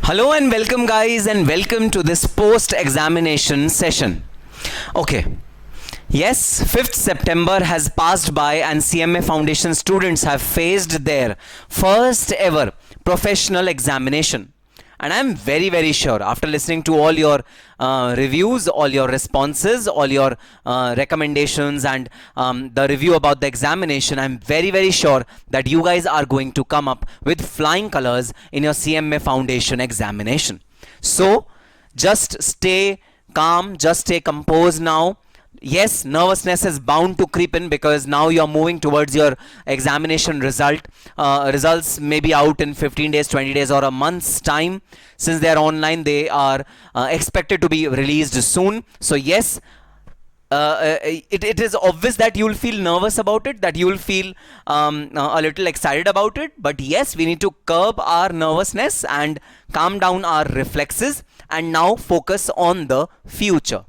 Hello and welcome guys, and welcome to this post-examination session. Okay. Yes, 5th September has passed by and CMA Foundation students have faced their first ever professional examination. And I'm very sure after listening to all your reviews, all your responses, all your recommendations, and the review about the examination, I'm very sure that you guys are going to come up with flying colors in your CMA Foundation examination. So just stay calm, just stay composed now. Yes, nervousness is bound to creep in because now you're moving towards your examination results may be out in 15 days, 20 days, or a month's time. Since they are online, they are expected to be released soon. So yes, it is obvious that you will feel nervous about it, that you will feel a little excited about it. But yes, we need to curb our nervousness and calm down our reflexes and now focus on the future.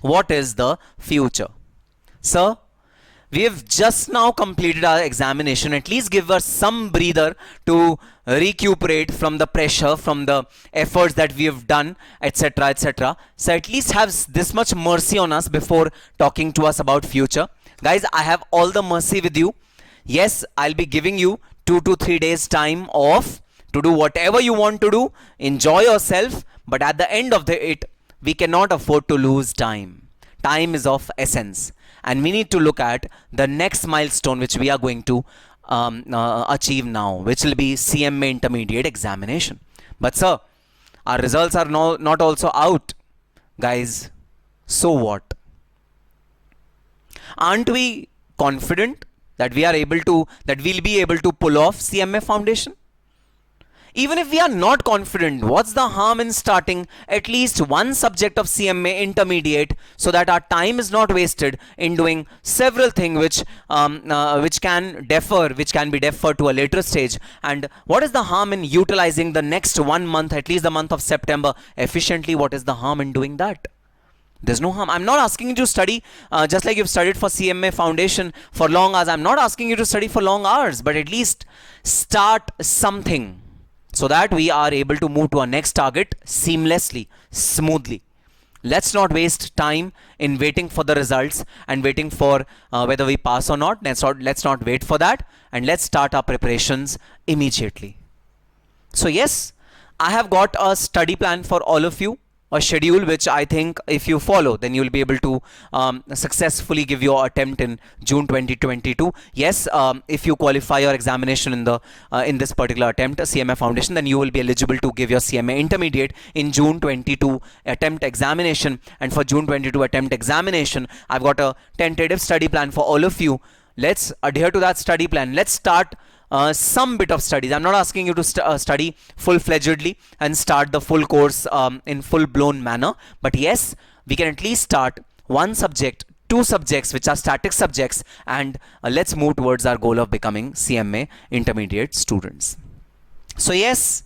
What is the future? Sir, we have just now completed our examination. At least give us some breather to recuperate from the pressure, from the efforts that we have done, etc., etc. So at least have this much mercy on us before talking to us about future. Guys, I have all the mercy with you. Yes, I'll be giving you 2 to 3 days time off to do whatever you want to do. Enjoy yourself. But at the end of it, we cannot afford to lose time. Time is of essence. And we need to look at the next milestone which we are going to achieve now, which will be CMA Intermediate Examination. But sir, our results are not also out. Guys, so what? Aren't we confident that we'll be able to pull off CMA Foundation? Even if we are not confident, what's the harm in starting at least one subject of CMA Intermediate so that our time is not wasted in doing several things which can be deferred to a later stage? And what is the harm in utilizing the next 1 month, at least the month of September, efficiently? What is the harm in doing that? There's no harm. I'm not asking you to study just like you've studied for CMA Foundation for long hours. I'm not asking you to study for long hours, but at least start something, so that we are able to move to our next target seamlessly, smoothly. Let's not waste time in waiting for the results and waiting for whether we pass or not. Let's not wait for that, and let's start our preparations immediately. So yes, I have got a study plan for all of you, a schedule which I think if you follow, then you will be able to successfully give your attempt in June 2022. Yes, if you qualify your examination in this particular attempt, CMA Foundation, then you will be eligible to give your CMA Intermediate in June 22 attempt examination. And for June 22 attempt examination, I've got a tentative study plan for all of you. Let's adhere to that study plan. Let's start some bit of studies. I'm not asking you to study full-fledgedly and start the full course in full-blown manner. But yes, we can at least start one subject, 2 subjects which are static subjects, and let's move towards our goal of becoming CMA Intermediate students. So yes,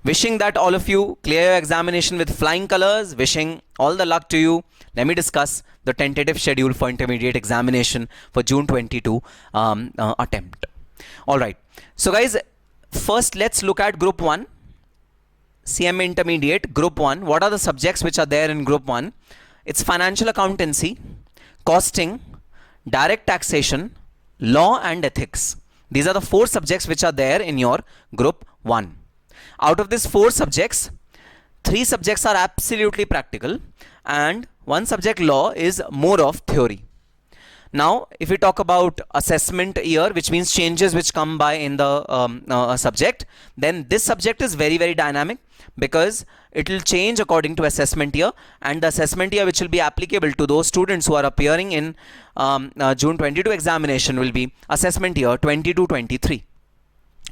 wishing that all of you clear your examination with flying colors, wishing all the luck to you. Let me discuss the tentative schedule for intermediate examination for June 22 attempt. Alright, so guys, first let's look at Group 1, CMA Intermediate, Group 1. What are the subjects which are there in Group 1? It's financial accountancy, costing, direct taxation, law and ethics. These are the 4 subjects which are there in your Group 1. Out of these 4 subjects, 3 subjects are absolutely practical and 1 subject, law, is more of theory. Now, if we talk about assessment year, which means changes which come by in the subject, then this subject is very dynamic because it will change according to assessment year, and the assessment year which will be applicable to those students who are appearing in June 22 examination will be assessment year 22-23.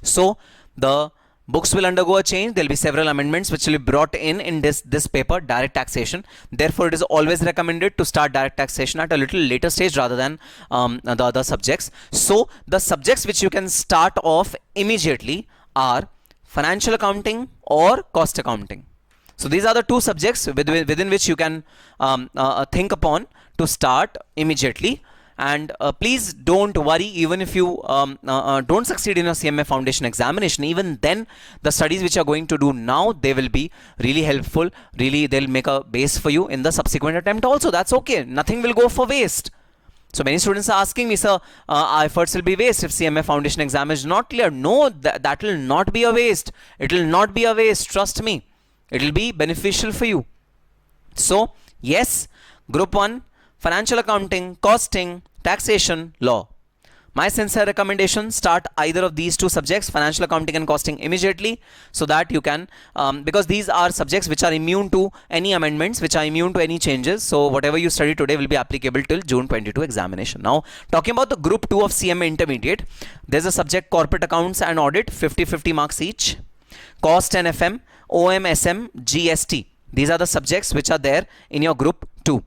So, the books will undergo a change. There will be several amendments which will be brought in this paper, direct taxation. Therefore, it is always recommended to start direct taxation at a little later stage rather than the other subjects. So, the subjects which you can start off immediately are financial accounting or cost accounting. So, these are the 2 subjects within which you can think upon to start immediately. And please don't worry, even if you don't succeed in your CMA foundation examination, even then the studies which you are going to do now, they will be really helpful. Really, they'll make a base for you in the subsequent attempt also. That's okay. Nothing will go for waste. So many students are asking me, sir, our efforts will be waste if CMA foundation exam is not clear. No, that will not be a waste. It will not be a waste. Trust me. It will be beneficial for you. So, yes, Group 1, financial accounting, costing, taxation, law. My sincere recommendation, start either of these two subjects, financial accounting and costing, immediately, so that you can, because these are subjects which are immune to any amendments, which are immune to any changes. So whatever you study today will be applicable till June 22 examination. Now, talking about the Group 2 of CMA Intermediate, there's a subject corporate accounts and audit, 50-50 marks each. Cost and FM, OM, SM, GST. These are the subjects which are there in your Group 2.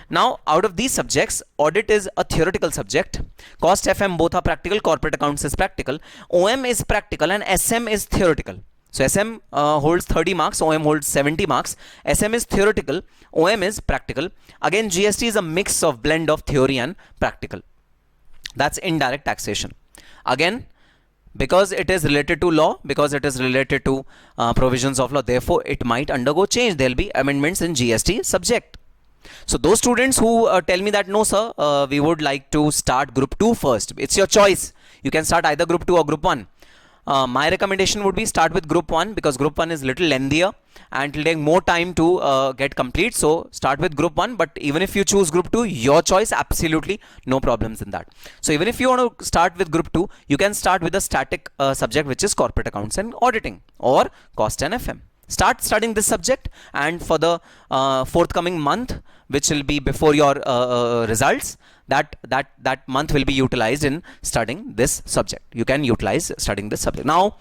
Now, out of these subjects, audit is a theoretical subject. Cost, FM both are practical. Corporate accounts is practical. OM is practical and SM is theoretical. So SM holds 30 marks, OM holds 70 marks. SM is theoretical, OM is practical. Again, GST is a mix of blend of theory and practical. That's indirect taxation. Again, because it is related to law, because it is related to provisions of law, therefore it might undergo change. There will be amendments in GST subject. So those students who tell me that no sir, we would like to start Group 2 first, it's your choice. You can start either Group 2 or Group 1. My recommendation would be start with Group 1, because Group 1 is little lengthier and it will take more time to get complete. So start with Group 1, but even if you choose Group 2, your choice, absolutely no problems in that. So even if you want to start with Group 2, you can start with a static subject, which is corporate accounts and auditing, or cost and FM. Start studying this subject, and for the forthcoming month, which will be before your results, that month will be utilized in studying this subject. You can utilize studying this subject. Now,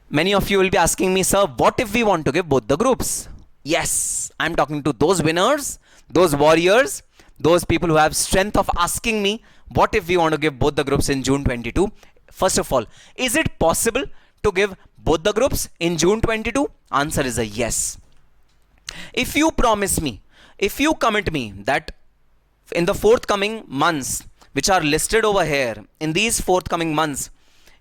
many of you will be asking me, sir, what if we want to give both the groups? Yes, I'm talking to those winners, those warriors, those people who have strength of asking me, what if we want to give both the groups in June 22? First of all, is it possible to give both the groups in June 22? Answer is a yes. If you promise me, if you commit me that in the forthcoming months, which are listed over here, in these forthcoming months,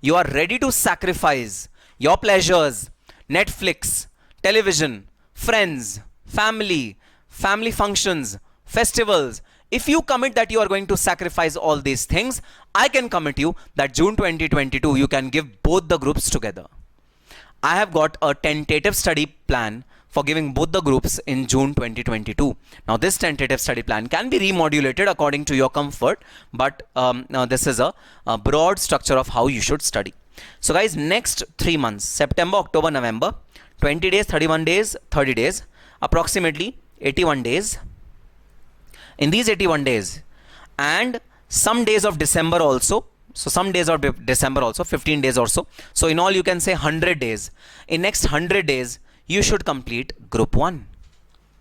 you are ready to sacrifice your pleasures, Netflix, television, friends, family functions, festivals. If you commit that you are going to sacrifice all these things, I can commit you that June 2022, you can give both the groups together. I have got a tentative study plan for giving both the groups in June 2022. Now, this tentative study plan can be remodulated according to your comfort, but this is a broad structure of how you should study. So guys, next 3 months, September, October, November, 20 days, 31 days, 30 days, approximately 81 days. In these 81 days, and some days of December also, so some days of December also, 15 days or so. So in all, you can say 100 days. In next 100 days, you should complete Group 1.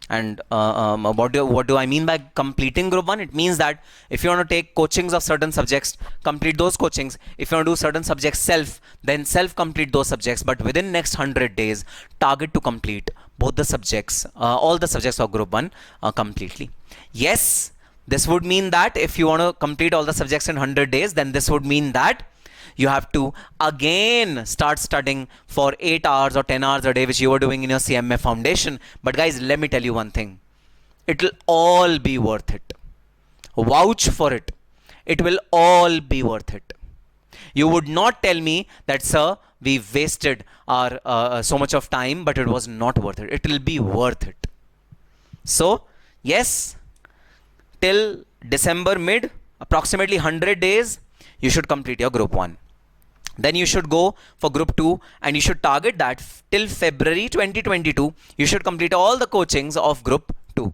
And what do I mean by completing Group 1? It means that if you want to take coachings of certain subjects, complete those coachings. If you want to do certain subjects self, then self complete those subjects. But within next 100 days, target to complete both the subjects, all the subjects of Group 1 completely. Yes, this would mean that if you want to complete all the subjects in 100 days, then this would mean that you have to again start studying for 8 hours or 10 hours a day, which you were doing in your CMA foundation. But guys, let me tell you one thing. It will all be worth it. Vouch for it. It will all be worth it. You would not tell me that, sir, we wasted our so much of time, but it was not worth it. It will be worth it. So, yes, till December mid, approximately 100 days, you should complete your Group 1. Then you should go for Group 2, and you should target that till February 2022, you should complete all the coachings of Group 2.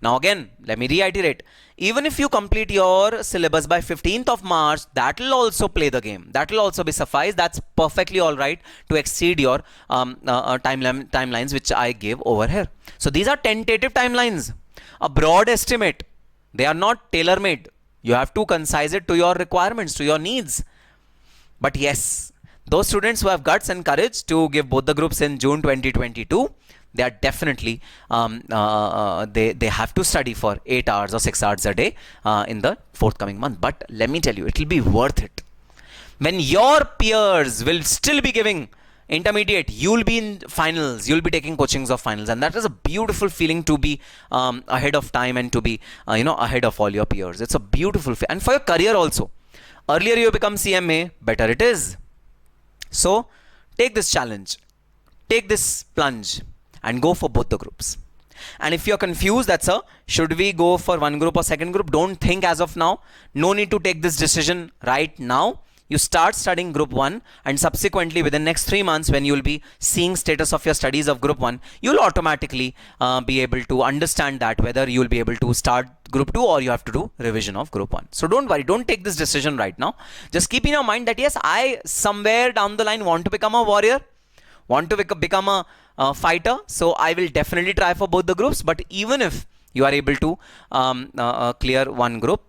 Now again, let me reiterate, even if you complete your syllabus by 15th of March, that will also play the game. That will also be suffice. That's perfectly all right to exceed your timelines which I gave over here. So these are tentative timelines, a broad estimate. They are not tailor-made. You have to concise it to your requirements, to your needs. But yes, those students who have guts and courage to give both the groups in June 2022, they are definitely they have to study for 8 hours or 6 hours a day in the forthcoming month. But let me tell you, it will be worth it. When your peers will still be giving intermediate, you'll be in finals, you'll be taking coachings of finals, and that is a beautiful feeling to be ahead of time and to be ahead of all your peers. It's a beautiful and for your career also. Earlier you become CMA, better it is. So take this challenge, take this plunge, and go for both the groups. And if you're confused that, sir, should we go for one group or second group, don't think as of now. No need to take this decision right now. You start studying group 1, and subsequently within next 3 months, when you will be seeing status of your studies of group 1, you'll automatically be able to understand that whether you'll be able to start group 2 or you have to do revision of group 1. So don't worry, don't take this decision right now. Just keep in your mind that yes, I somewhere down the line want to become a warrior, want to become a fighter. So I will definitely try for both the groups. But even if you are able to clear one group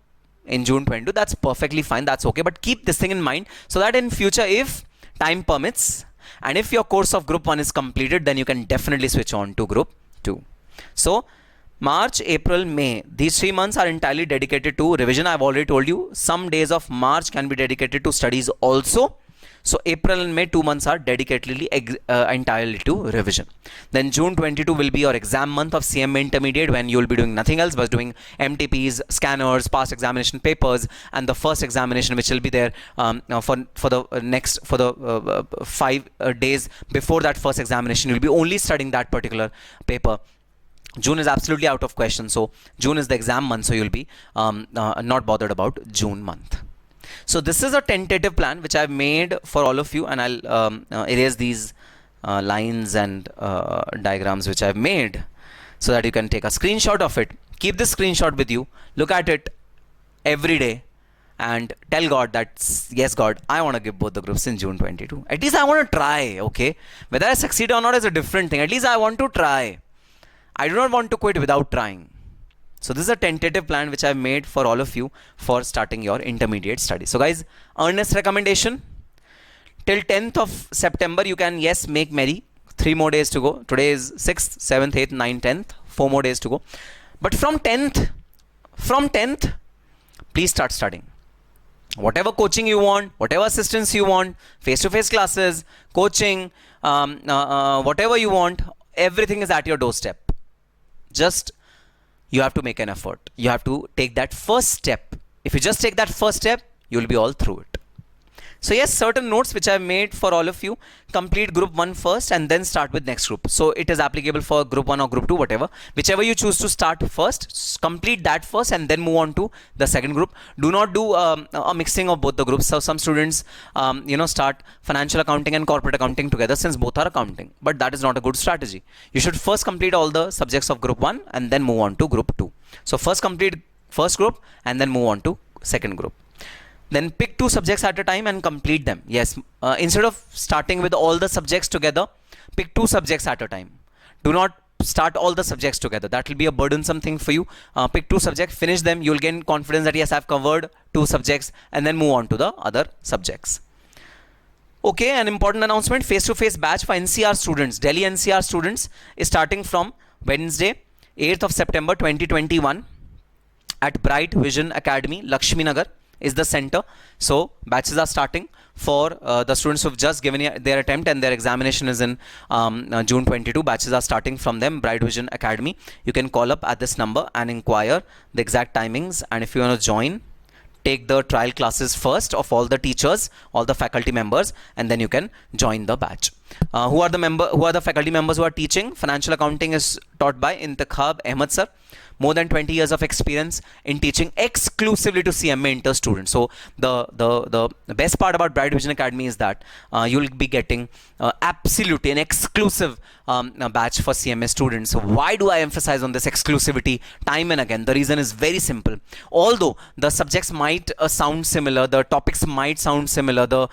in June 22, that's perfectly fine, that's okay. But keep this thing in mind so that in future, if time permits and if your course of group 1 is completed, then you can definitely switch on to group 2. So March, April, May, these 3 months are entirely dedicated to revision. I've already told you some days of March can be dedicated to studies also. So April and May, 2 months are dedicatedly entirely to revision. Then June 22 will be your exam month of CMA Intermediate, when you will be doing nothing else but doing MTPs, scanners, past examination papers, and the first examination which will be there for the 5 days before that first examination. You'll be only studying that particular paper. June is absolutely out of question. So June is the exam month, so you'll be not bothered about June month. So this is a tentative plan which I've made for all of you, and I'll erase these lines and diagrams which I've made so that you can take a screenshot of it. Keep this screenshot with you, look at it every day, and tell God that yes, God, I want to give both the groups in June 22. At least I want to try, okay? Whether I succeed or not is a different thing. At least I want to try. I do not want to quit without trying. So this is a tentative plan which I've made for all of you for starting your intermediate study. So guys, earnest recommendation, till 10th of September you can, yes, make merry. 3 more days to go. Today is 6th, 7th, 8th, 9th, 10th. 4 more days to go. But from 10th, please start studying. Whatever coaching you want, whatever assistance you want, face-to-face classes, coaching, whatever you want, everything is at your doorstep. Just you have to make an effort. You have to take that first step. If you just take that first step, you will be all through it. So yes, certain notes which I have made for all of you. Complete group 1 first and then start with next group. So it is applicable for group 1 or group 2, whatever. Whichever you choose to start first, complete that first and then move on to the second group. Do not do a mixing of both the groups. So some students, start financial accounting and corporate accounting together, since both are accounting. But that is not a good strategy. You should first complete all the subjects of group 1 and then move on to group 2. So first complete first group and then move on to second group. Then pick 2 subjects at a time and complete them. Yes, instead of starting with all the subjects together, pick 2 subjects at a time. Do not start all the subjects together. That will be a burdensome thing for you. Pick 2 subjects, finish them. You'll gain confidence that yes, I've covered 2 subjects, and then move on to the other subjects. Okay, an important announcement. Face-to-face batch for NCR students, Delhi NCR students, is starting from Wednesday, 8th of September 2021 at Bright Vision Academy, Lakshmi Nagar is the center. So batches are starting for the students who have just given their attempt and their examination is in June 22. Batches are starting from them, Bright Vision Academy. You can call up at this number and inquire the exact timings, and if you want to join, take the trial classes first of all the teachers, all the faculty members, and then you can join the batch. Who are the faculty members who are teaching? Financial accounting is taught by Intikhab Ahmed sir. More than 20 years of experience in teaching exclusively to CMA Inter students. So the best part about Bright Vision Academy is that you'll be getting absolutely an exclusive batch for CMA students. So why do I emphasize on this exclusivity time and again? The reason is very simple. Although the subjects might sound similar, the topics might sound similar, the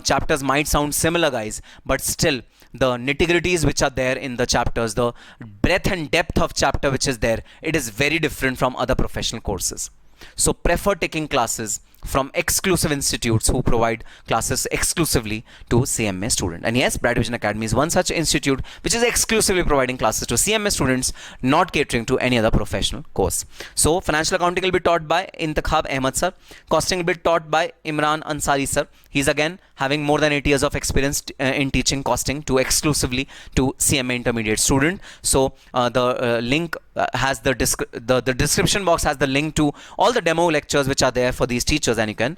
chapters might sound similar, guys, but still the nitty-gritties which are there in the chapters, the breadth and depth of chapter which is there, it is very different from other professional courses. So prefer taking classes from exclusive institutes who provide classes exclusively to CMA student. And yes, Bright Vision Academy is one such institute which is exclusively providing classes to CMA students, not catering to any other professional course. So financial accounting will be taught by Intakhab Ahmed sir. Costing will be taught by Imran Ansari sir. He's again having more than 8 years of experience in teaching costing to exclusively to CMA intermediate student. So the link has the description box has the link to all the demo lectures which are there for these teachers, and you can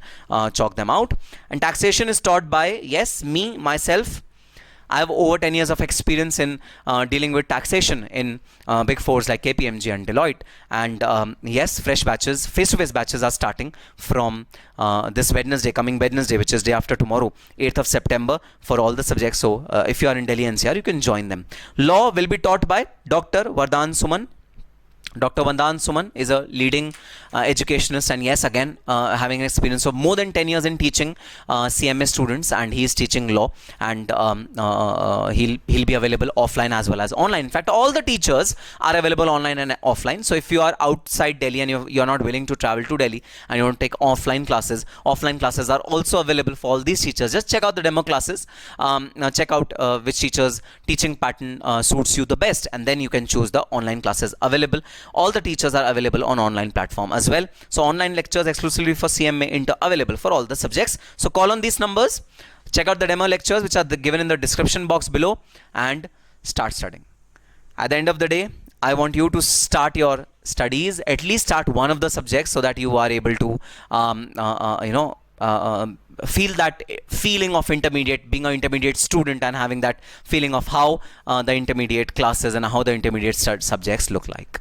chalk them out. And taxation is taught by, yes, me myself. I have over 10 years of experience in dealing with taxation in big fours like KPMG and Deloitte. And yes, fresh batches, face-to-face batches are starting from this Wednesday, coming Wednesday, which is day after tomorrow, 8th of September, for all the subjects. So if you are in Delhi NCR, you can join them. Law will be taught by Dr. Vardhan Suman. Dr. Vandana Suman is a leading educationist, and yes, again having an experience of more than 10 years in teaching CMA students, and he is teaching law, and he'll be available offline as well as online. In fact, all the teachers are available online and offline. So if you are outside Delhi and you're not willing to travel to Delhi and you want to take offline classes are also available for all these teachers. Just check out the demo classes, check out which teachers teaching pattern suits you the best, and then you can choose the online classes available. All the teachers are available on online platform as well. So online lectures exclusively for CMA Inter available for all the subjects. So call on these numbers, check out the demo lectures which are given in the description box below, and start studying. At the end of the day, I want you to start your studies, at least start one of the subjects, so that you are able to feel that feeling of intermediate, being an intermediate student, and having that feeling of how the intermediate classes and how the intermediate subjects look like.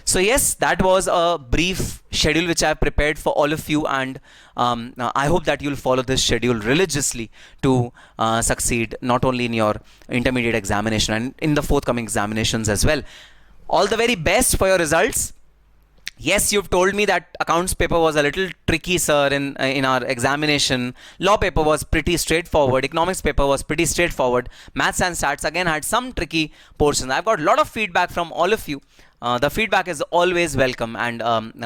So yes, that was a brief schedule which I have prepared for all of you, and I hope that you'll follow this schedule religiously to succeed not only in your intermediate examination and in the forthcoming examinations as well. All the very best for your results. Yes, you've told me that accounts paper was a little tricky, sir, in our examination. Law paper was pretty straightforward. Economics paper was pretty straightforward. Maths and stats again had some tricky portions. I've got a lot of feedback from all of you. The feedback is always welcome, and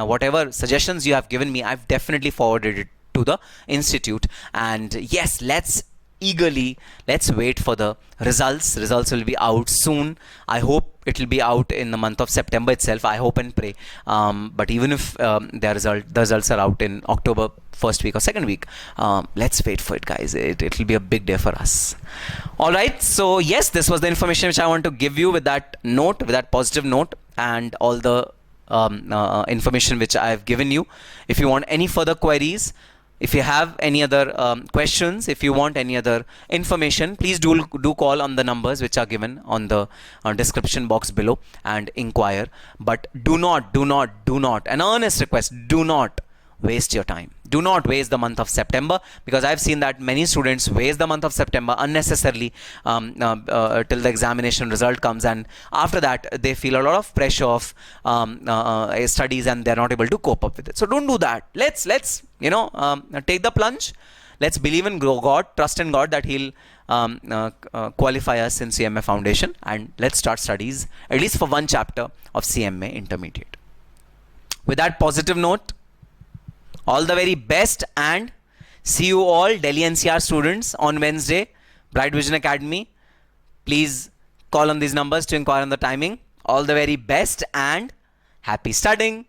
whatever suggestions you have given me, I've definitely forwarded it to the institute. And yes, let's wait for the results. Results will be out soon. I hope it will be out in the month of September itself. I hope and pray. But even if the results are out in October first week or second week, let's wait for it, guys. It will be a big day for us. All right. So yes, this was the information which I want to give you with that note, with that positive note, and all the information which I have given you. If you want any further queries, if you have any other questions, if you want any other information, please do call on the numbers which are given on the description box below and inquire. But do not, an earnest request, do not waste your time. Do not waste the month of September, because I've seen that many students waste the month of September unnecessarily till the examination result comes, and after that they feel a lot of pressure of studies, and they're not able to cope up with it. So don't do that. Let's take the plunge. Let's believe in God, trust in God that He'll qualify us in CMA Foundation, and let's start studies at least for one chapter of CMA Intermediate. With that positive note, all the very best, and see you all Delhi NCR students on Wednesday, Bright Vision Academy. Please call on these numbers to inquire on the timing. All the very best and happy studying.